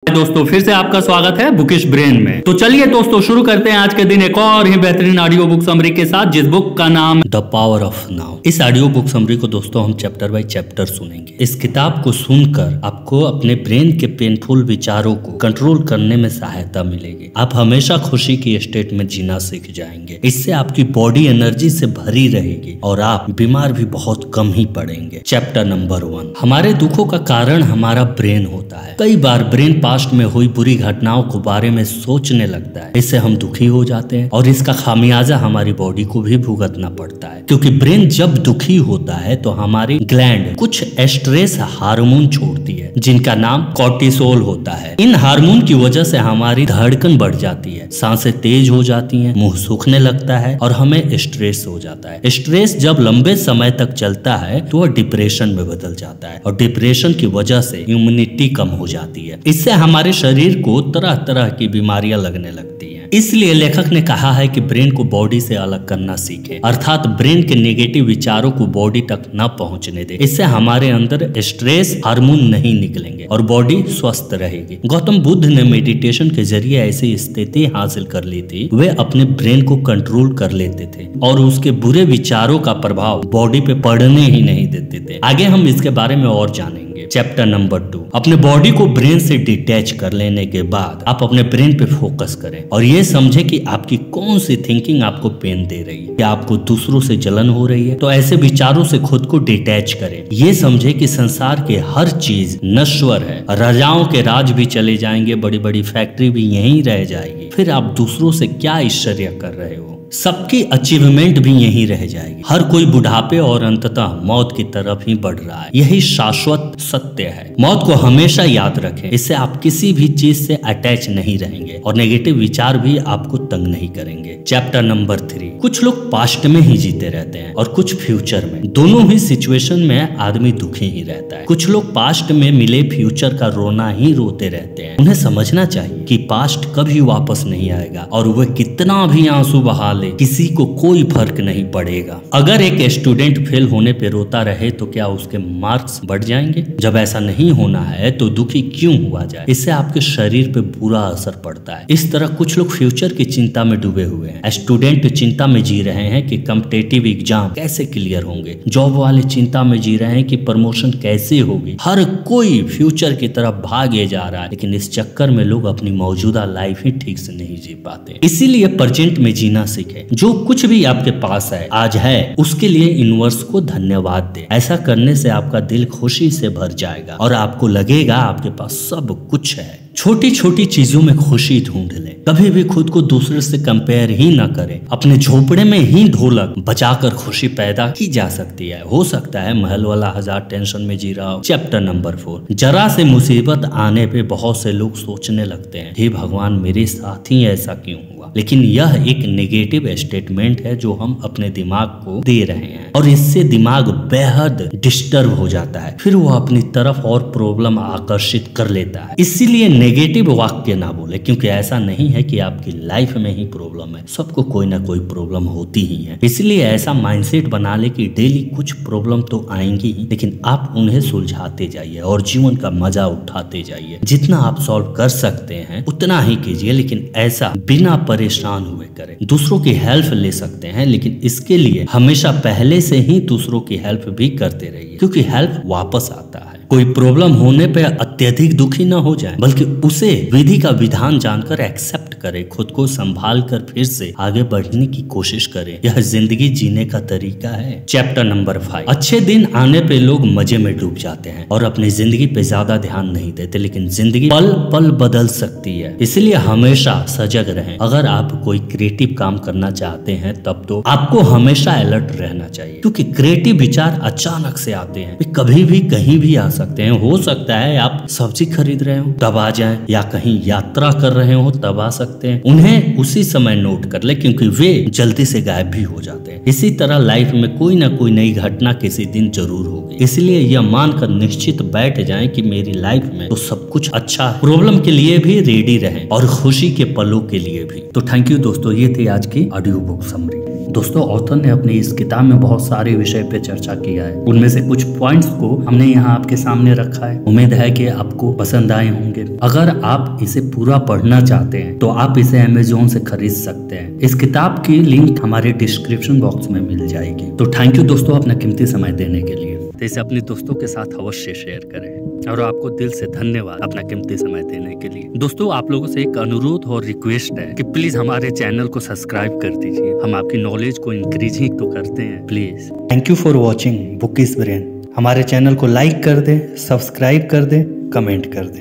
दोस्तों फिर से आपका स्वागत है बुकिश ब्रेन में। तो चलिए दोस्तों शुरू करते हैं आज के दिन एक और ही बेहतरीन ऑडियो बुक समरी के साथ, जिस बुक का नाम द पावर ऑफ नाउ। इस ऑडियो बुक समरी को दोस्तों हम चैप्टर बाय चैप्टर सुनेंगे। इस किताब को सुनकर आपको अपने ब्रेन के पेनफुल विचारों को कंट्रोल करने में सहायता मिलेगी। आप हमेशा खुशी की स्टेट में जीना सीख जाएंगे। इससे आपकी बॉडी एनर्जी से भरी रहेगी और आप बीमार भी बहुत कम ही पड़ेंगे। चैप्टर नंबर 1, हमारे दुखों का कारण हमारा ब्रेन होता है। कई बार ब्रेन पास्ट में हुई बुरी घटनाओं के बारे में सोचने लगता है। इससे हम दुखी हो जाते हैं और इसका खामियाजा हमारी बॉडी को भी भुगतना पड़ता है, क्योंकि ब्रेन जब दुखी होता है तो हमारी ग्लैंड कुछ स्ट्रेस हार्मोन छोड़ती है, जिनका नाम कॉर्टिसोल होता है। इन हार्मोन की वजह से हमारी धड़कन बढ़ जाती है, सांसें तेज हो जाती हैं, मुंह सूखने लगता है और हमें स्ट्रेस हो जाता है। स्ट्रेस जब लंबे समय तक चलता है तो वह डिप्रेशन में बदल जाता है और डिप्रेशन की वजह से इम्यूनिटी कम हो जाती है। इससे हमारे शरीर को तरह तरह की बीमारियां लगने लगती हैं। इसलिए लेखक ने कहा है कि ब्रेन को बॉडी से अलग करना सीखें, अर्थात ब्रेन के नेगेटिव विचारों को बॉडी तक न पहुंचने दें। इससे हमारे अंदर स्ट्रेस हार्मोन नहीं निकलेंगे और बॉडी स्वस्थ रहेगी। गौतम बुद्ध ने मेडिटेशन के जरिए ऐसी स्थिति हासिल कर ली थी। वे अपने ब्रेन को कंट्रोल कर लेते थे और उसके बुरे विचारों का प्रभाव बॉडी पे पड़ने ही नहीं देते थे। आगे हम इसके बारे में और जानेंगे। चैप्टर नंबर 2, अपने बॉडी को ब्रेन से डिटैच कर लेने के बाद आप अपने ब्रेन पे फोकस करें और ये समझे कि आपकी कौन सी थिंकिंग आपको पेन दे रही है। क्या आपको दूसरों से जलन हो रही है? तो ऐसे विचारों से खुद को डिटैच करें। ये समझे कि संसार के हर चीज नश्वर है। राजाओं के राज भी चले जाएंगे, बड़ी बड़ी फैक्ट्री भी यहीं रह जाएगी। फिर आप दूसरों से क्या ऐश्वर्य कर रहे हो? सबकी अचीवमेंट भी यहीं रह जाएगी। हर कोई बुढ़ापे और अंततः मौत की तरफ ही बढ़ रहा है। यही शाश्वत सत्य है। मौत को हमेशा याद रखें, इससे आप किसी भी चीज से अटैच नहीं रहेंगे और नेगेटिव विचार भी आपको तंग नहीं करेंगे। चैप्टर नंबर 3, कुछ लोग पास्ट में ही जीते रहते हैं और कुछ फ्यूचर में। दोनों ही सिचुएशन में आदमी दुखी ही रहता है। कुछ लोग पास्ट में मिले फ्यूचर का रोना ही रोते रहते हैं। उन्हें समझना चाहिए कि पास्ट कभी वापस नहीं आएगा और वह कितना भी आंसू बहा किसी को कोई फर्क नहीं पड़ेगा। अगर एक स्टूडेंट फेल होने पे रोता रहे तो क्या उसके मार्क्स बढ़ जाएंगे? जब ऐसा नहीं होना है तो दुखी क्यों हुआ जाए? इससे आपके शरीर पे बुरा असर पड़ता है। इस तरह कुछ लोग फ्यूचर की चिंता में डूबे हुए हैं। स्टूडेंट चिंता में जी रहे हैं कि कॉम्पिटिटिव एग्जाम कैसे क्लियर होंगे। जॉब वाले चिंता में जी रहे हैं कि प्रमोशन कैसे होगी। हर कोई फ्यूचर की तरफ भागे जा रहा है, लेकिन इस चक्कर में लोग अपनी मौजूदा लाइफ ही ठीक से नहीं जी पाते। इसीलिए प्रेजेंट में जीना सीखें। जो कुछ भी आपके पास है, आज है, उसके लिए यूनिवर्स को धन्यवाद दें। ऐसा करने से आपका दिल खुशी से भर जाएगा और आपको लगेगा आपके पास सब कुछ है। छोटी छोटी चीजों में खुशी ढूंढ लें। कभी भी खुद को दूसरे से कंपेयर ही ना करें। अपने झोपड़े में ही ढोलक बजाकर खुशी पैदा की जा सकती है। हो सकता है महल वाला 1000 टेंशन में जी रहा हो। चैप्टर नंबर 4, जरा से मुसीबत आने पे बहुत से लोग सोचने लगते हैं, हे भगवान मेरे साथ ही ऐसा क्यों हुआ। लेकिन यह एक नेगेटिव स्टेटमेंट है जो हम अपने दिमाग को दे रहे हैं और इससे दिमाग बेहद डिस्टर्ब हो जाता है। फिर वो अपनी तरफ और प्रॉब्लम आकर्षित कर लेता है। इसीलिए नेगेटिव वाक्य ना बोले, क्योंकि ऐसा नहीं है कि आपकी लाइफ में ही प्रॉब्लम है। सबको कोई ना कोई प्रॉब्लम होती ही है। इसलिए ऐसा माइंडसेट बना ले कि डेली कुछ प्रॉब्लम तो आएंगी ही, लेकिन आप उन्हें सुलझाते जाइए और जीवन का मजा उठाते जाइए। जितना आप सॉल्व कर सकते हैं उतना ही कीजिए, लेकिन ऐसा बिना परेशान हुए करें। दूसरों की हेल्प ले सकते हैं, लेकिन इसके लिए हमेशा पहले से ही दूसरों की हेल्प भी करते रहिए, क्योंकि हेल्प वापस आता है। कोई प्रॉब्लम होने पे अत्यधिक दुखी न हो जाए, बल्कि उसे विधि का विधान जानकर एक्सेप्ट करें। खुद को संभाल कर फिर से आगे बढ़ने की कोशिश करें। यह जिंदगी जीने का तरीका है। चैप्टर नंबर 5, अच्छे दिन आने पे लोग मजे में डूब जाते हैं और अपनी जिंदगी पे ज्यादा ध्यान नहीं देते, लेकिन जिंदगी पल पल बदल सकती है। इसलिए हमेशा सजग रहें। अगर आप कोई क्रिएटिव काम करना चाहते हैं तब तो आपको हमेशा अलर्ट रहना चाहिए, क्योंकि क्रिएटिव विचार अचानक से आते हैं। वे कभी भी कहीं भी आ सकते हैं। हो सकता है आप सब्जी खरीद रहे हो तब आ जाए, या कहीं यात्रा कर रहे हो तब आ सकते हैं। उन्हें उसी समय नोट कर ले, क्योंकि वे जल्दी से गायब भी हो जाते हैं। इसी तरह लाइफ में कोई ना कोई नई घटना किसी दिन जरूर होगी। इसलिए यह मानकर निश्चित बैठ जाएं कि मेरी लाइफ में तो सब कुछ अच्छा है। प्रॉब्लम के लिए भी रेडी रहें और खुशी के पलों के लिए भी। तो थैंक यू दोस्तों, ये थी आज की ऑडियो बुक समरी। दोस्तों ऑथर ने अपनी इस किताब में बहुत सारे विषय पे चर्चा किया है। उनमें से कुछ पॉइंट्स को हमने यहाँ आपके सामने रखा है। उम्मीद है कि आपको पसंद आए होंगे। अगर आप इसे पूरा पढ़ना चाहते हैं तो आप इसे अमेज़न से खरीद सकते हैं। इस किताब की लिंक हमारे डिस्क्रिप्शन बॉक्स में मिल जाएगी। तो थैंक यू दोस्तों अपना कीमती समय देने के लिए। तो इसे अपने दोस्तों के साथ अवश्य शेयर करें और आपको दिल से धन्यवाद अपना कीमती समय देने के लिए। दोस्तों आप लोगों से एक अनुरोध और रिक्वेस्ट है कि प्लीज हमारे चैनल को सब्सक्राइब कर दीजिए। हम आपकी नॉलेज को इंक्रीज ही तो करते हैं, please. Thank you for watching bookish brain. हमारे चैनल को लाइक कर दें, सब्सक्राइब कर दें, कमेंट कर दें।